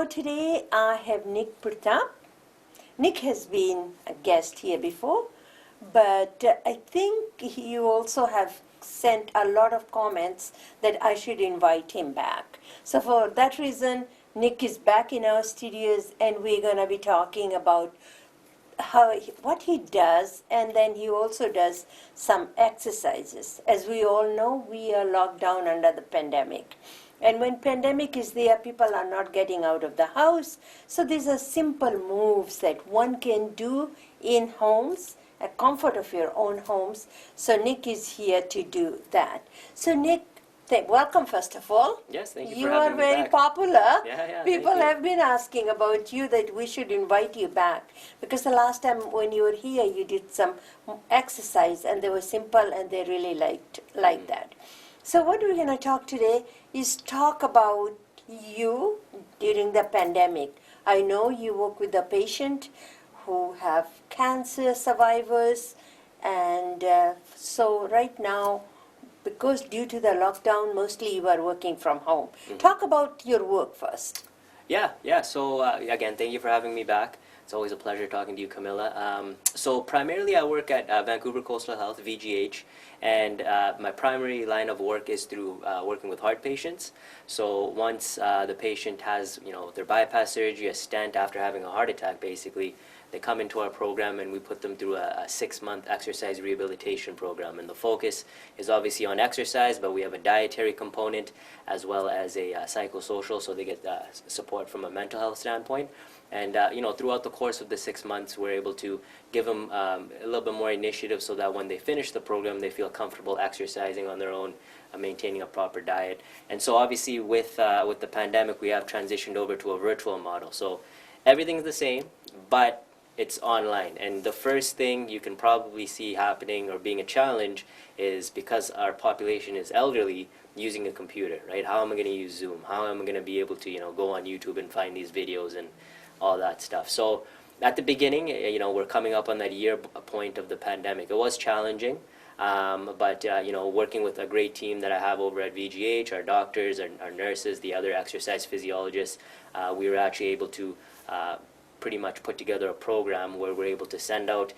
So today I have Nick Pratap. Nick has been a guest here before, but I think you also have sent a lot of comments that I should invite him back. So for that reason, Nick is back in our studios, and we're going to be talking about what he does, and then he also does some exercises. As we all know, we are locked down under the pandemic. And when pandemic is there, people are not getting out of the house. So these are simple moves that one can do in homes, a comfort of your own homes. So Nick is here to do that. So Nick, welcome first of all. Yes, thank you You for having are me very back. popular. Yeah, People thank you. have been asking about you, that we should invite you back. Because the last time when you were here, you did some exercise and they were simple and they really liked that. So what we're going to talk today is talk about you during the pandemic. I know you work with a patient who have cancer survivors, and so right now, because due to the lockdown, mostly you are working from home. Talk about your work first. Yeah. So again, thank you for having me back. It's always a pleasure talking to you, Kamilla. So primarily I work at Vancouver Coastal Health, VGH, and my primary line of work is through working with heart patients. So once the patient has, their bypass surgery, a stent after having a heart attack, basically, they come into our program and we put them through a 6-month exercise rehabilitation program. And the focus is obviously on exercise, but we have a dietary component as well as a psychosocial, so they get support from a mental health standpoint. And throughout the course of the 6 months, we're able to give them a little bit more initiative so that when they finish the program, they feel comfortable exercising on their own, maintaining a proper diet. And so obviously with the pandemic, we have transitioned over to a virtual model. So everything's the same, but it's online. And the first thing you can probably see happening or being a challenge is, because our population is elderly, using a computer, right? How am I going to use Zoom? How am I going to be able to, go on YouTube and find these videos and all that stuff? So at the beginning, we're coming up on that year point of the pandemic. It was challenging, but working with a great team that I have over at VGH, our doctors, our nurses, the other exercise physiologists, we were actually able to pretty much put together a program where we're able to send out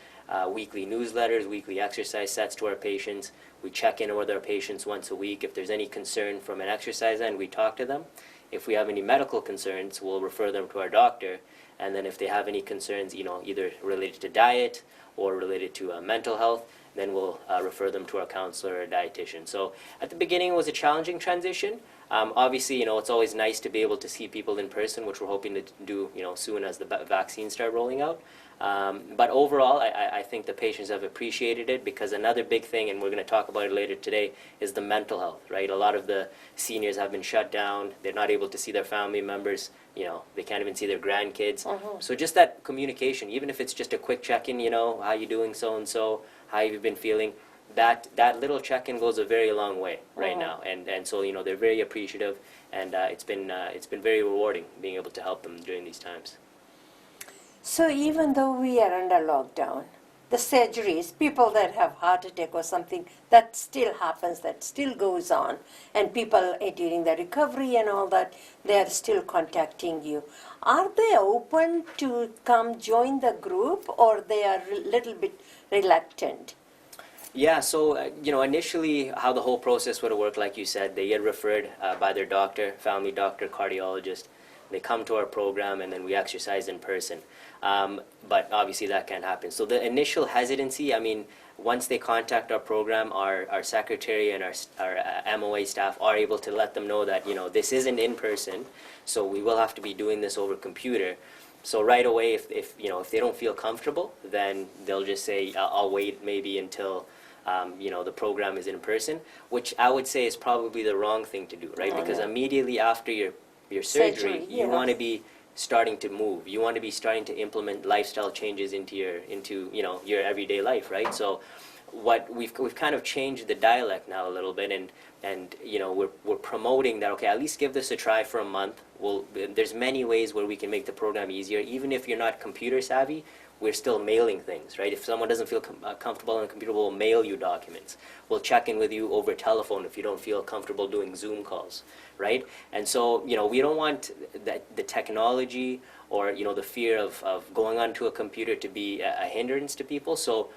weekly newsletters, weekly exercise sets to our patients. We check in with our patients once a week. If there's any concern from an exercise end, we talk to them. If we have any medical concerns, we'll refer them to our doctor. And then if they have any concerns, either related to diet or related to mental health, then we'll refer them to our counselor or dietitian. So at the beginning, it was a challenging transition. Obviously, it's always nice to be able to see people in person, which we're hoping to do, soon as the vaccines start rolling out. But overall, I think the patients have appreciated it, because another big thing, and we're going to talk about it later today, is the mental health, right? A lot of the seniors have been shut down. They're not able to see their family members. They can't even see their grandkids. So just that communication, even if it's just a quick check-in, how you doing, so-and-so, how have you been feeling? That little check-in goes a very long way right now, and so they're very appreciative, and it's been very rewarding being able to help them during these times. So even though we are under lockdown, the surgeries, people that have heart attack or something, that still happens, that still goes on, and people during the recovery and all that, they are still contacting you. Are they open to come join the group, or they are a little bit reluctant? Yeah, so initially how the whole process would work, like you said, they get referred by their doctor, family doctor, cardiologist. They come to our program, and then we exercise in person. But obviously that can't happen. So the initial hesitancy, once they contact our program, our secretary and our MOA staff are able to let them know that, this isn't in person, so we will have to be doing this over computer. So right away, if they don't feel comfortable, then they'll just say, I'll wait maybe until the program is in person, which I would say is probably the wrong thing to do, right? Because immediately after your surgery, you want to be starting to move. You want to be starting to implement lifestyle changes into your everyday life, right? So what we've kind of changed the dialect now a little bit, and we're promoting that, okay, at least give this a try for a month. There's many ways where we can make the program easier. Even if you're not computer savvy, we're still mailing things, right? If someone doesn't feel comfortable on a computer, we'll mail you documents. We'll check in with you over telephone if you don't feel comfortable doing Zoom calls, right? And so, you know, we don't want the technology or, you know, the fear of going onto a computer to be a hindrance to people. So,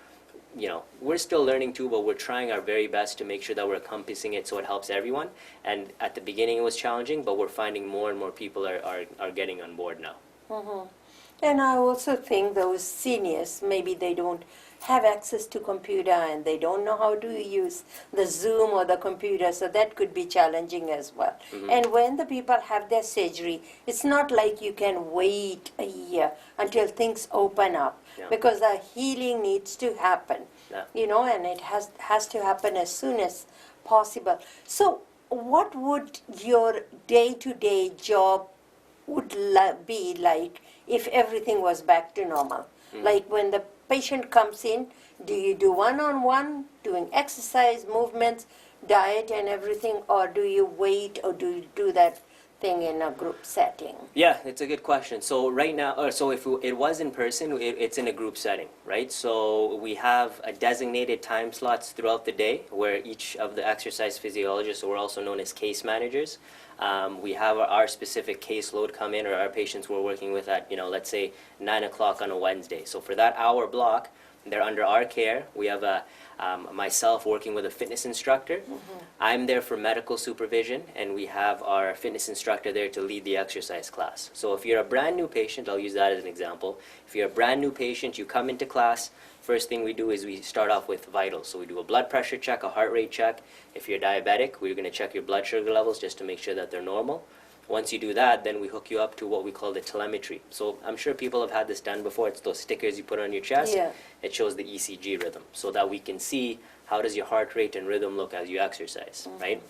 you know, we're still learning too, but we're trying our very best to make sure that we're encompassing it so it helps everyone. And at the beginning it was challenging, but we're finding more and more people are getting on board now. Mm-hmm. And I also think those seniors, maybe they don't have access to computer and they don't know how to use the Zoom or the computer, so that could be challenging as well. Mm-hmm. And when the people have their surgery, it's not like you can wait a year until things open up, Yeah. because the healing needs to happen, Yeah. you know, and it has to happen as soon as possible. So what would your day-to-day job would be like if everything was back to normal? Like when the patient comes in, do you do one-on-one, doing exercise, movements, diet and everything, or do you wait, or do you do that thing in a group setting? Yeah, it's a good question. So right now, so if it was in person, it's in a group setting, right? So we have a designated time slots throughout the day where each of the exercise physiologists, or also known as case managers, we have our specific caseload come in, or our patients we're working with at, you know, let's say 9 o'clock on a Wednesday. So for that hour block, they're under our care. We have myself working with a fitness instructor. Mm-hmm. I'm there for medical supervision, and we have our fitness instructor there to lead the exercise class. So if you're a brand new patient, I'll use that as an example. If you're a brand new patient, you come into class, first thing we do is we start off with vitals. So we do a blood pressure check, a heart rate check. If you're diabetic, we're going to check your blood sugar levels just to make sure that they're normal. Once you do that, then we hook you up to what we call the telemetry. So I'm sure people have had this done before. It's those stickers you put on your chest. Yeah. It shows the ECG rhythm, so that we can see how does your heart rate and rhythm look as you exercise, right?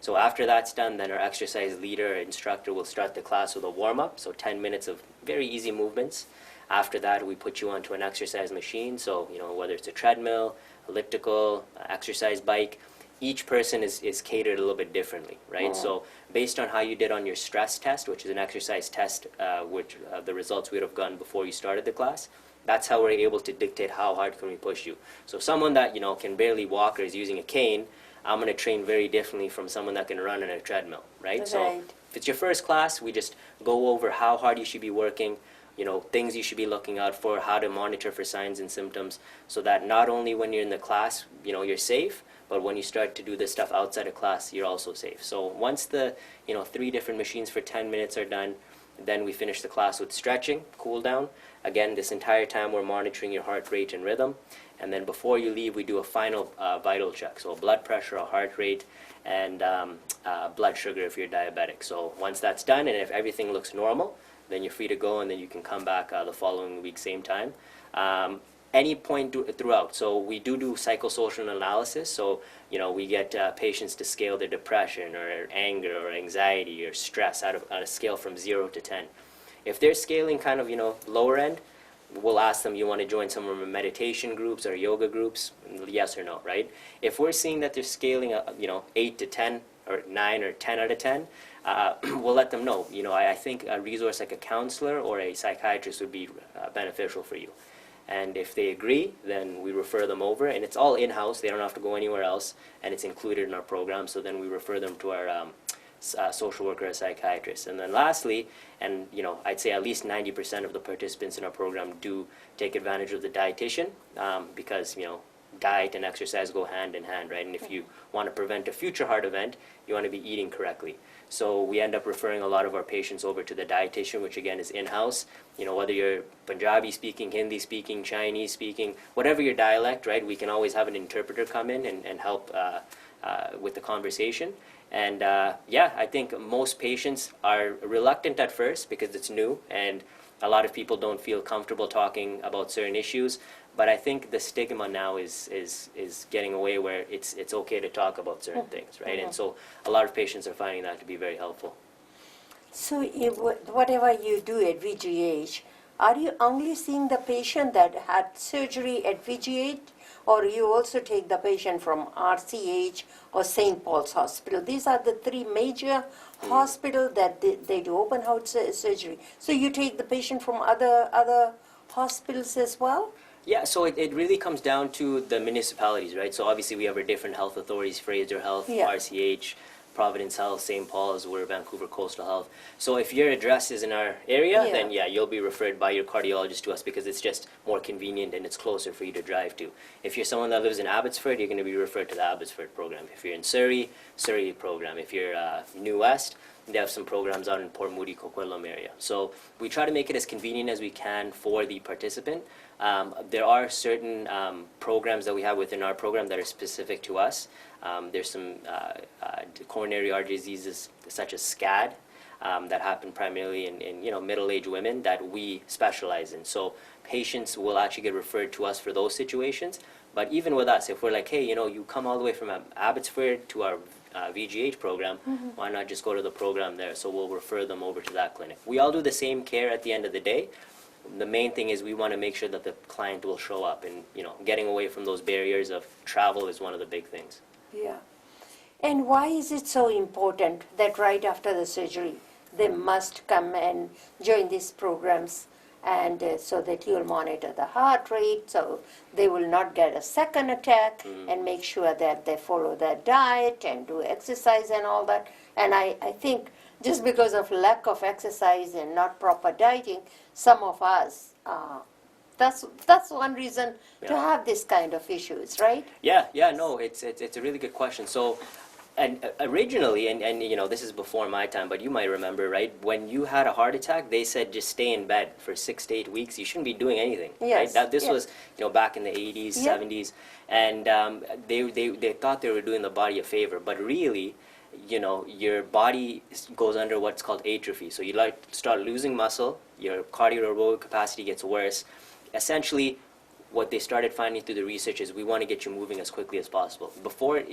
So after that's done, then our exercise leader or instructor will start the class with a warm-up, so 10 minutes of very easy movements. After that, we put you onto an exercise machine, so, you know, whether it's a treadmill, elliptical, exercise bike, each person is catered a little bit differently, right? So based on how you did on your stress test, which is an exercise test, which the results we would have gotten before you started the class, that's how we're able to dictate how hard can we push you. So someone that, you know, can barely walk or is using a cane, I'm going to train very differently from someone that can run on a treadmill, right? So if it's your first class, we just go over how hard you should be working, you know, things you should be looking out for, how to monitor for signs and symptoms, so that not only when you're in the class, you know, you're safe, but when you start to do this stuff outside of class, you're also safe. So once the, you know, 3 different machines for 10 minutes are done, then we finish the class with stretching, cool down. Again, this entire time we're monitoring your heart rate and rhythm. And then before you leave, we do a final vital check. So blood pressure, a heart rate, and blood sugar if you're diabetic. So once that's done, and if everything looks normal, then you're free to go, and then you can come back the following week, same time. Any point throughout. So we do psychosocial analysis. So, you know, we get patients to scale their depression or anger or anxiety or stress on a scale from 0 to 10. If they're scaling kind of, you know, lower end, we'll ask them, you want to join some of our meditation groups or yoga groups? Yes or no, right? If we're seeing that they're scaling, you know, 8 to 10 or 9 or 10 out of 10, we'll let them know. You know, I think a resource like a counselor or a psychiatrist would be beneficial for you. And if they agree, then we refer them over, and it's all in-house. They don't have to go anywhere else, and it's included in our program. So then we refer them to our social worker or psychiatrist. And then lastly, and, you know, I'd say at least 90% of the participants in our program do take advantage of the dietitian, because, you know, diet and exercise go hand in hand, right? And if you want to prevent a future heart event, you want to be eating correctly. So we end up referring a lot of our patients over to the dietitian, which again is in-house. You know, whether you're Punjabi speaking, Hindi speaking, Chinese speaking, whatever your dialect, right? We can always have an interpreter come in and help with the conversation. And yeah, I think most patients are reluctant at first because it's new, and a lot of people don't feel comfortable talking about certain issues. But I think the stigma now is getting away, where it's okay to talk about certain things, right? And so a lot of patients are finding that to be very helpful. So whatever you do at VGH, are you only seeing the patient that had surgery at VGH, or you also take the patient from RCH or St. Paul's Hospital? These are the 3 major hospitals that they do open heart surgery. So you take the patient from other hospitals as well? Yeah, so it really comes down to the municipalities, right? So obviously we have our different health authorities, Fraser Health, Yeah. RCH, Providence Health, St. Paul's, we're Vancouver Coastal Health. So if your address is in our area, Yeah. then yeah, you'll be referred by your cardiologist to us because it's just more convenient and it's closer for you to drive to. If you're someone that lives in Abbotsford, you're going to be referred to the Abbotsford program. If you're in Surrey, Surrey program. If you're New West, they have some programs out in Port Moody, Coquitlam area. So we try to make it as convenient as we can for the participant. There are certain programs that we have within our program that are specific to us. There's some coronary artery diseases such as SCAD that happen primarily in middle-aged women that we specialize in. So patients will actually get referred to us for those situations. But even with us, if we're like, hey, you come all the way from Abbotsford to our VGH program, why not just go to the program there? So we'll refer them over to that clinic. We all do the same care at the end of the day. The main thing is we want to make sure that the client will show up, and getting away from those barriers of travel is one of the big things. Yeah. And why is it so important that right after the surgery they must come and join these programs, and so that you'll monitor the heart rate, so they will not get a second attack, and make sure that they follow their diet and do exercise and all that. And I think just because of lack of exercise and not proper dieting, some of us, that's one reason to Yeah. have this kind of issues, right? Yeah, no, it's a really good question. So, and originally, and this is before my time, but you might remember, right? When you had a heart attack, they said just stay in bed for 6 to 8 weeks. You shouldn't be doing anything. Yes, Right? This yes. was back in the 80s, Yeah. 70s, and they thought they were doing the body a favor, but really, your body goes under what's called atrophy. So you start losing muscle, your cardio capacity gets worse. Essentially, what they started finding through the research is we want to get you moving as quickly as possible. Before,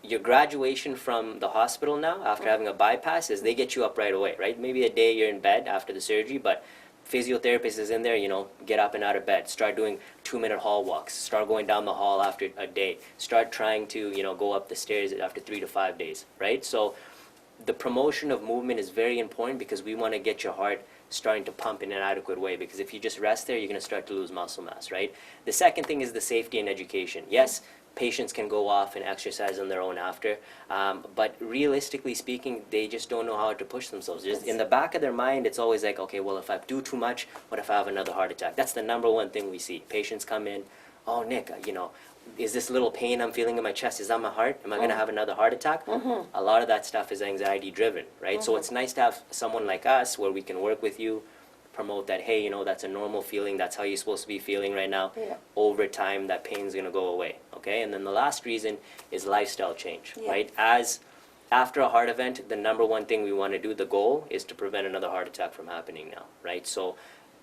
your graduation from the hospital now, after having a bypass, is they get you up right away, right? Maybe a day you're in bed after the surgery, but physiotherapist is in there, get up and out of bed. Start doing 2-minute hall walks. Start going down the hall after a day. Start trying to, go up the stairs after 3 to 5 days, right? So the promotion of movement is very important because we want to get your heart starting to pump in an adequate way, because if you just rest there, you're going to start to lose muscle mass, right? The second thing is the safety and education. Yes, patients can go off and exercise on their own after, but realistically speaking, they just don't know how to push themselves. Just in the back of their mind, it's always like, okay, well, if I do too much, what if I have another heart attack? That's the number one thing we see. Patients come in, oh, Nick, is this little pain I'm feeling in my chest, is that my heart? Am I going to have another heart attack? A lot of that stuff is anxiety driven, right? So it's nice to have someone like us where we can work with you, promote that, hey, that's a normal feeling, that's how you're supposed to be feeling right now. Yeah. Over time, that pain's going to go away, okay? And then the last reason is lifestyle change, Yeah. right? After a heart event, the number one thing we want to do, the goal, is to prevent another heart attack from happening now, right? So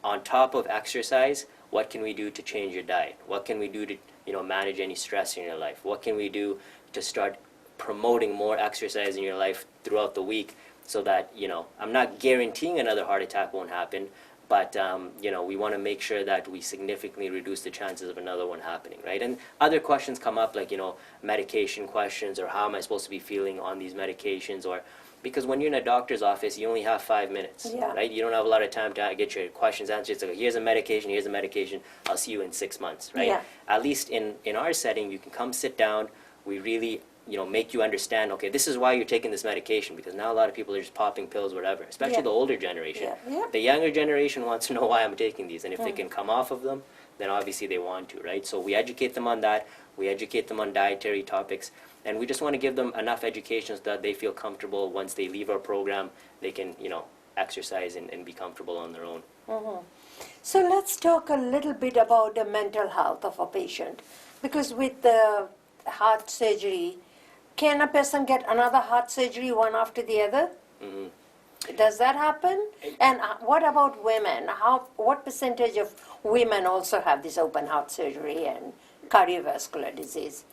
on top of exercise, what can we do to change your diet? What can we do to manage any stress in your life? What can we do to start promoting more exercise in your life throughout the week so that, I'm not guaranteeing another heart attack won't happen, but, we want to make sure that we significantly reduce the chances of another one happening, right? And other questions come up like, medication questions, or how am I supposed to be feeling on these medications, or because when you're in a doctor's office, you only have 5 minutes, Yeah. right? You don't have a lot of time to get your questions answered. It's like, here's a medication, I'll see you in 6 months, right? Yeah. At least in our setting, you can come sit down, we really, make you understand, okay, this is why you're taking this medication, because now a lot of people are just popping pills, whatever, especially Yeah. the older generation. Yeah. The younger generation wants to know why I'm taking these, and if they can come off of them, then obviously they want to, right? So we educate them on that, we educate them on dietary topics, and we just want to give them enough education so that they feel comfortable once they leave our program, they can, exercise and be comfortable on their own. So let's talk a little bit about the mental health of a patient, because with the heart surgery, can a person get another heart surgery one after the other? Does that happen? And what about women? What percentage of women also have this open heart surgery and cardiovascular disease?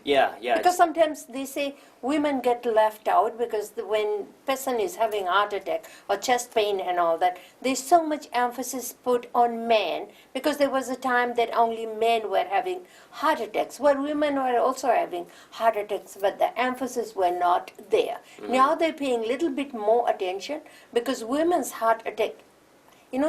Yeah. Because sometimes they say women get left out because when person is having heart attack or chest pain and all that, there's so much emphasis put on men, because there was a time that only men were having heart attacks, where women were also having heart attacks, but the emphasis were not there. Now they're paying a little bit more attention because women's heart attack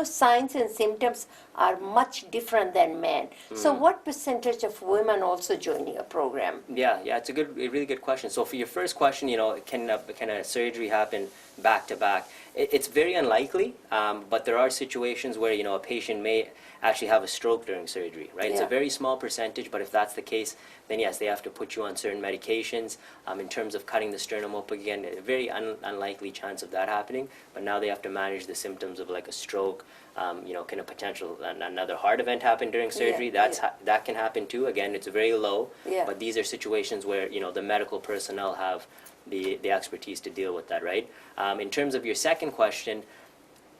signs and symptoms are much different than men. So what percentage of women also join your program? Yeah, it's a really good question. So for your first question, can a surgery happen back to back? It's very unlikely, but there are situations where a patient may actually have a stroke during surgery, right? It's a very small percentage, but if that's the case, then yes, they have to put you on certain medications. In terms of cutting the sternum open again, a very unlikely chance of that happening. But now they have to manage the symptoms of like a stroke. Can a potential another heart event happen during surgery? That can happen too. Again, it's very low. But these are situations where the medical personnel have the expertise to deal with that, right? In terms of your second question,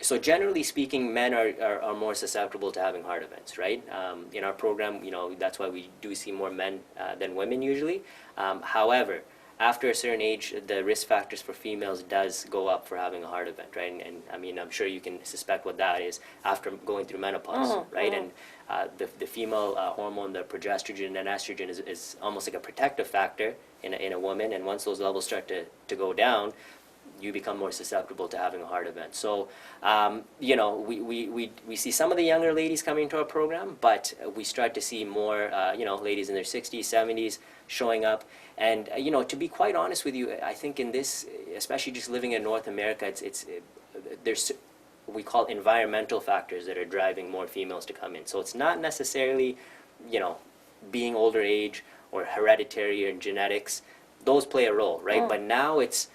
so generally speaking, men are more susceptible to having heart events, right? In our program, that's why we do see more men than women usually. However, after a certain age, the risk factors for females does go up for having a heart event, right? And I mean, I'm sure you can suspect what that is after going through menopause, right? And the female hormone, the progesterone and estrogen, is almost like a protective factor in a woman. And once those levels start to go down, you become more susceptible to having a heart event. So, we see some of the younger ladies coming to our program, but we start to see more, ladies in their 60s, 70s showing up. And, to be quite honest with you, I think in this, especially just living in North America, there's we call environmental factors that are driving more females to come in. So it's not necessarily, being older age or hereditary and genetics. Those play a role, right? But now it's,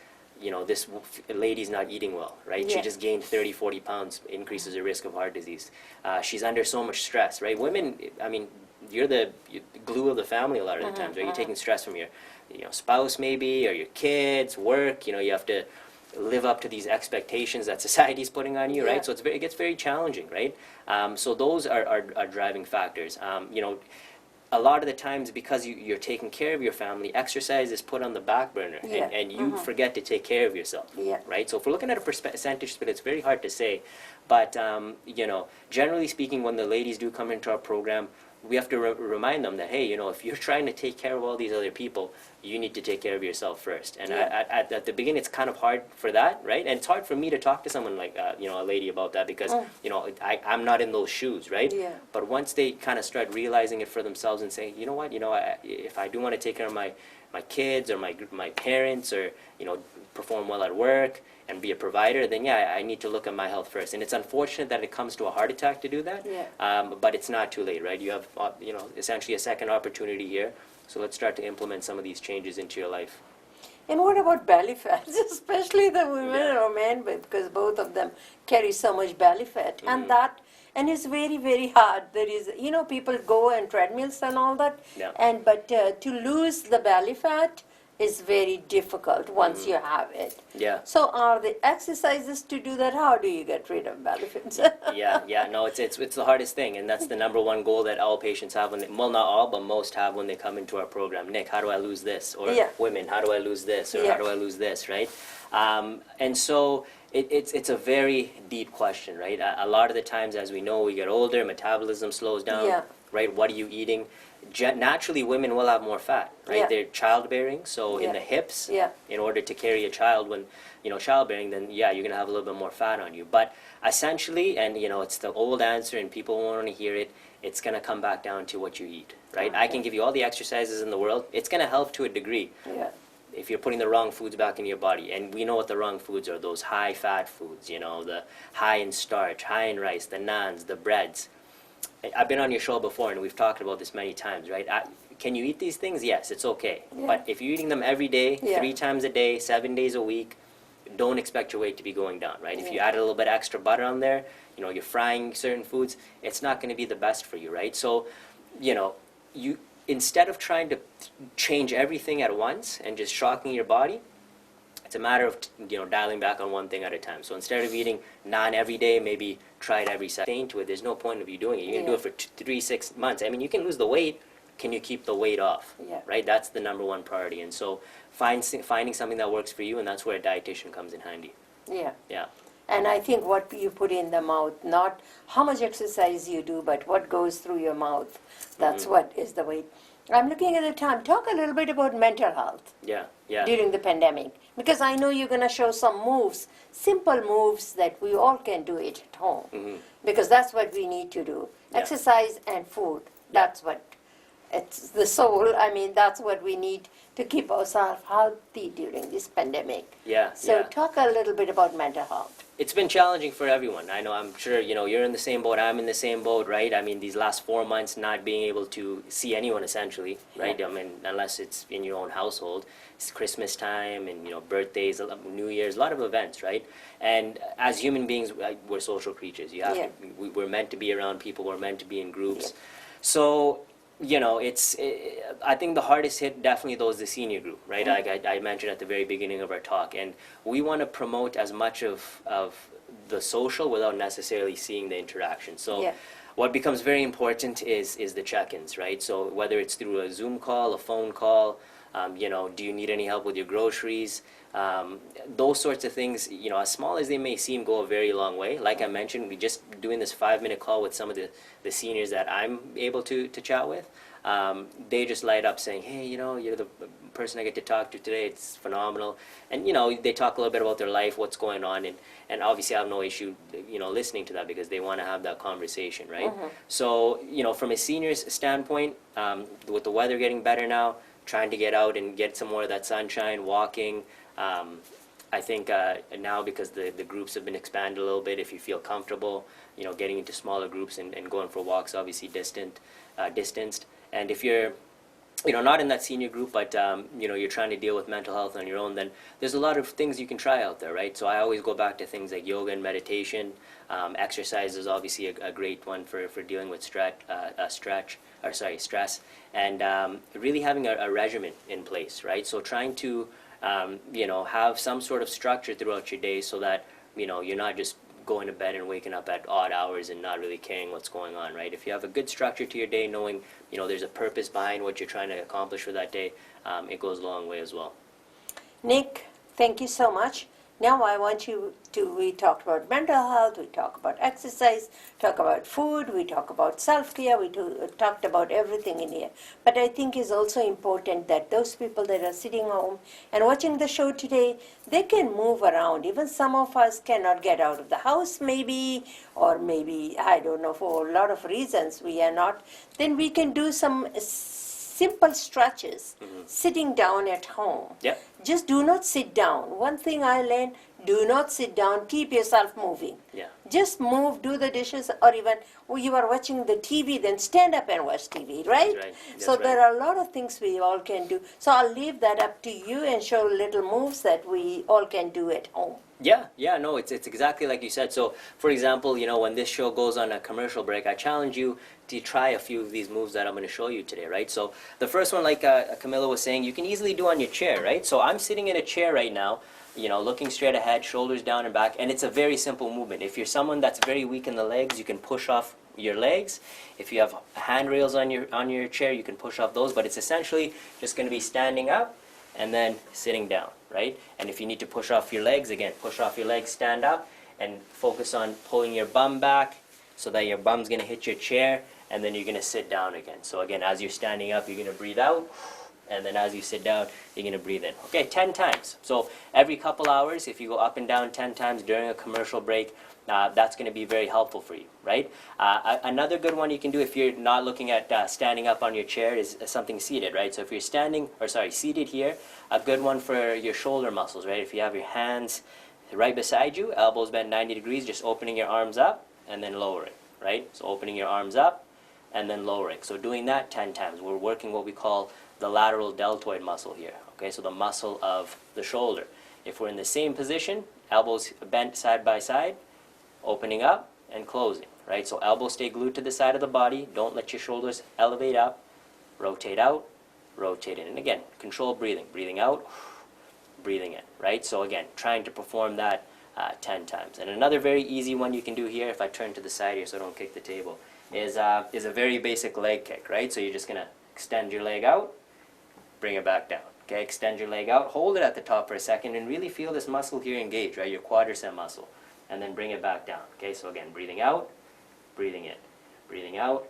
this lady's not eating well, right? She just gained 30, 40 pounds, increases the risk of heart disease. She's under so much stress, right? Women, I mean, you're the glue of the family a lot of the times, right? You're taking stress from your spouse maybe, or your kids, work. You have to live up to these expectations that society's putting on you, right? So it gets very challenging, right? So those are driving factors. A lot of the times, because you're taking care of your family, exercise is put on the back burner, and you forget to take care of yourself, right? So if we're looking at a percentage split, it's very hard to say. But, generally speaking, when the ladies do come into our program, we have to remind them that, hey, if you're trying to take care of all these other people, you need to take care of yourself first. And at the beginning, it's kind of hard for that, right? And it's hard for me to talk to someone like, a lady about that because, I'm not in those shoes, right? But once they kind of start realizing it for themselves and saying, you know what, if I do want to take care of my kids or my parents or, perform well at work and be a provider, then I need to look at my health first. And it's unfortunate that it comes to a heart attack to do that, but it's not too late, right? You have, essentially a second opportunity here. So let's start to implement some of these changes into your life. And what about belly fat, especially the women or men, because both of them carry so much belly fat, and it's very, very hard. There is, people go on treadmills and all that, but to lose the belly fat is very difficult once you have it. So are the exercises to do that? How do you get rid of belly fat? No, it's the hardest thing, and that's the number one goal that all patients have well, not all, but most have when they come into our program. Nick, how do I lose this? Or women, how do I lose this? Or how do I lose this, right? And so it's a very deep question, right? A lot of the times, as we know, we get older, metabolism slows down, right? What are you eating? Naturally, women will have more fat, right? They're childbearing, so in the hips, in order to carry a child when, childbearing, then you're going to have a little bit more fat on you. But essentially, and it's the old answer and people won't want to hear it, it's going to come back down to what you eat, right? I can give you all the exercises in the world. It's going to help to a degree. If you're putting the wrong foods back in your body, and we know what the wrong foods are, those high-fat foods, the high in starch, high in rice, the naans, the breads. I've been on your show before, and we've talked about this many times, right? Can you eat these things? Yes, it's okay. But if you're eating them every day, 3 times a day, 7 days a week, don't expect your weight to be going down, right? If you add a little bit extra butter on there, you're frying certain foods, it's not going to be the best for you, right? So, you instead of trying to change everything at once and just shocking your body, it's a matter of dialing back on one thing at a time. So instead of eating naan every day, maybe try it every Saturday. To it, there's no point of you doing it. You can do it for 3-6 months. I mean, you can lose the weight. Can you keep the weight off? Right. That's the number one priority. And so finding something that works for you, and that's where a dietitian comes in handy. And I think what you put in the mouth, not how much exercise you do, but what goes through your mouth. That's what is the weight. I'm looking at the time. Talk a little bit about mental health Yeah, yeah. during the pandemic, because I know you're going to show some moves, simple moves that we all can do it at home, because that's what we need to do. Yeah. Exercise and food, that's what, it's the soul. I mean, that's what we need to keep ourselves healthy during this pandemic. Yeah, So yeah. talk a little bit about mental health. It's been challenging for everyone. I know, I'm sure, you're in the same boat, I'm in the same boat, right? I mean, these last 4 months not being able to see anyone essentially, right? Yeah. I mean, unless it's in your own household. It's Christmas time and, birthdays, New Year's, a lot of events, right? And as human beings, we're social creatures. You have Yeah. to, we're meant to be around people, we're meant to be in groups. Yeah. So, I think the hardest hit definitely though is the senior group, right? Like I mentioned at the very beginning of our talk, and we want to promote as much of the social without necessarily seeing the interaction. So Yeah. what becomes very important is the check-ins, right? So whether it's through a Zoom call, a phone call, do you need any help with your groceries? Those sorts of things, as small as they may seem, go a very long way. Like I mentioned, we just doing this 5-minute call with some of the seniors that I'm able to chat with. They just light up saying, hey, you're the person I get to talk to today. It's phenomenal. And, they talk a little bit about their life, what's going on. And obviously I have no issue, listening to that because they want to have that conversation, right? So, from a senior's standpoint, with the weather getting better now, trying to get out and get some more of that sunshine, walking. I think now because the groups have been expanded a little bit, if you feel comfortable, getting into smaller groups and going for walks, obviously distanced. And if you're, not in that senior group, but, you're trying to deal with mental health on your own, then there's a lot of things you can try out there, right? So I always go back to things like yoga and meditation. Exercise is obviously a great one for dealing with stress, and really having a regimen in place, right? So trying to, have some sort of structure throughout your day so that, you're not just going to bed and waking up at odd hours and not really caring what's going on, right? If you have a good structure to your day, knowing, there's a purpose behind what you're trying to accomplish for that day, it goes a long way as well. Nick, thank you so much. Now I want you to, we talked about mental health, we talked about exercise, talk about food, we talk about self-care, we talked about everything in here. But I think it's also important that those people that are sitting home and watching the show today, they can move around. Even some of us cannot get out of the house maybe, or maybe, I don't know, for a lot of reasons we are not. Then we can do some simple stretches, sitting down at home. Yep. Just do not sit down. One thing I learned, do not sit down, keep yourself moving. Yeah. Just move, do the dishes, or even when you are watching the TV, then stand up and watch TV, right? That's right. So That's there right. are a lot of things we all can do. So I'll leave that up to you and show little moves that we all can do at home. Yeah, no, it's exactly like you said. So, for example, when this show goes on a commercial break, I challenge you to try a few of these moves that I'm going to show you today, right? So, the first one, like Kamilla was saying, you can easily do on your chair, right? So, I'm sitting in a chair right now, looking straight ahead, shoulders down and back, and it's a very simple movement. If you're someone that's very weak in the legs, you can push off your legs. If you have handrails on your chair, you can push off those, but it's essentially just going to be standing up and then sitting down, right? And if you need to push off your legs, again, push off your legs, stand up, and focus on pulling your bum back so that your bum's going to hit your chair, and then you're going to sit down again. So again, as you're standing up, you're going to breathe out, and then as you sit down, you're going to breathe in. Okay, 10 times. So every couple hours, if you go up and down 10 times during a commercial break, that's going to be very helpful for you, right? Another good one you can do if you're not looking at standing up on your chair is something seated, right? So if you're seated here, a good one for your shoulder muscles, right? If you have your hands right beside you, elbows bent 90 degrees, just opening your arms up and then lowering, right? So opening your arms up and then lowering. So doing that 10 times. We're working what we call the lateral deltoid muscle here, okay? So the muscle of the shoulder. If we're in the same position, elbows bent side by side, opening up and closing, right? So elbows stay glued to the side of the body. Don't let your shoulders elevate up. Rotate out, rotate in. And again, control breathing. Breathing out, breathing in, right? So again, trying to perform that 10 times. And another very easy one you can do here, if I turn to the side here so I don't kick the table, is a very basic leg kick, right? So you're just going to extend your leg out, bring it back down. Okay, extend your leg out, hold it at the top for a second, and really feel this muscle here engage, right? Your quadricep muscle. And then bring it back down. Okay, so again, breathing out, breathing in, breathing out,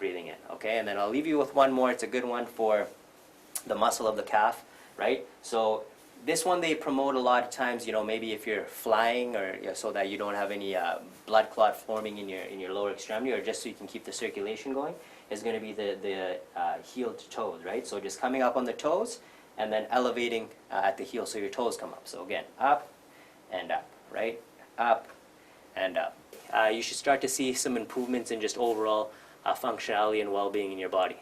breathing in, okay? And then I'll leave you with one more. It's a good one for the muscle of the calf, right? So this one they promote a lot of times, you know, maybe if you're flying or so that you don't have any blood clot forming in your lower extremity, or just so you can keep the circulation going, is going to be the heel to toes, right? So just coming up on the toes and then elevating at the heel so your toes come up. So again, up and up, right? Up and up. You should start to see some improvements in just overall functionality and well-being in your body.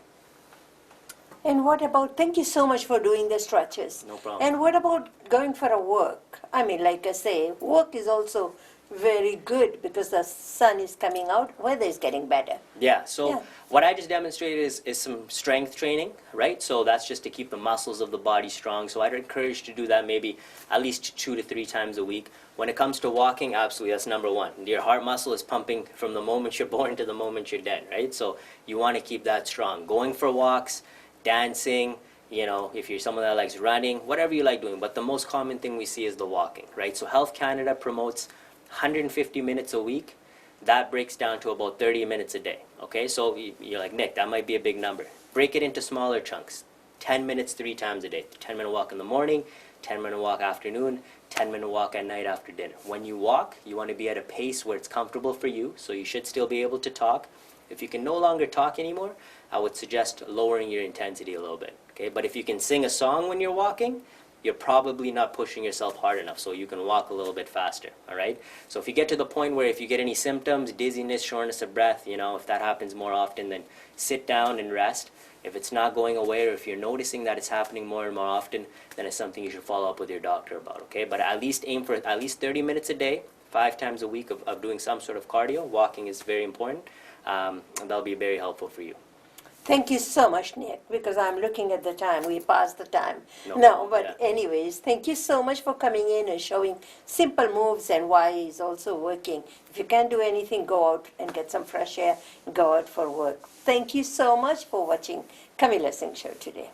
And what about, thank you so much for doing the stretches. No problem. And what about going for a walk? I mean, like I say, walk is also very good because the sun is coming out, weather is getting better. Yeah, so Yeah. what I just demonstrated is some strength training, right? So that's just to keep the muscles of the body strong. So I'd encourage you to do that maybe at least 2 to 3 times a week. When it comes to walking, absolutely, that's number one. Your heart muscle is pumping from the moment you're born to the moment you're dead, right? So you want to keep that strong. Going for walks, dancing, you know, if you're someone that likes running, whatever you like doing. But the most common thing we see is the walking, right? So Health Canada promotes 150 minutes a week. That breaks down to about 30 minutes a day, okay? So you're like, Nick, that might be a big number. Break it into smaller chunks. 10 minutes 3 times a day. 10-minute walk in the morning, 10-minute walk afternoon, 10-minute walk at night after dinner. When you walk, you want to be at a pace where it's comfortable for you, so you should still be able to talk. If you can no longer talk anymore, I would suggest lowering your intensity a little bit, okay? But if you can sing a song when you're walking, you're probably not pushing yourself hard enough, so you can walk a little bit faster, all right? So if you get to the point where if you get any symptoms, dizziness, shortness of breath, you know, if that happens more often, then sit down and rest. If it's not going away, or if you're noticing that it's happening more and more often, then it's something you should follow up with your doctor about, okay? But at least aim for at least 30 minutes a day, 5 times a week of doing some sort of cardio. Walking is very important, and that'll be very helpful for you. Thank you so much, Nick, because I'm looking at the time. We passed the time. No No, problem, but yeah. anyways, thank you so much for coming in and showing simple moves and why it's also working. If you can't do anything, go out and get some fresh air and go out for work. Thank you so much for watching Kamilla Singh Show today.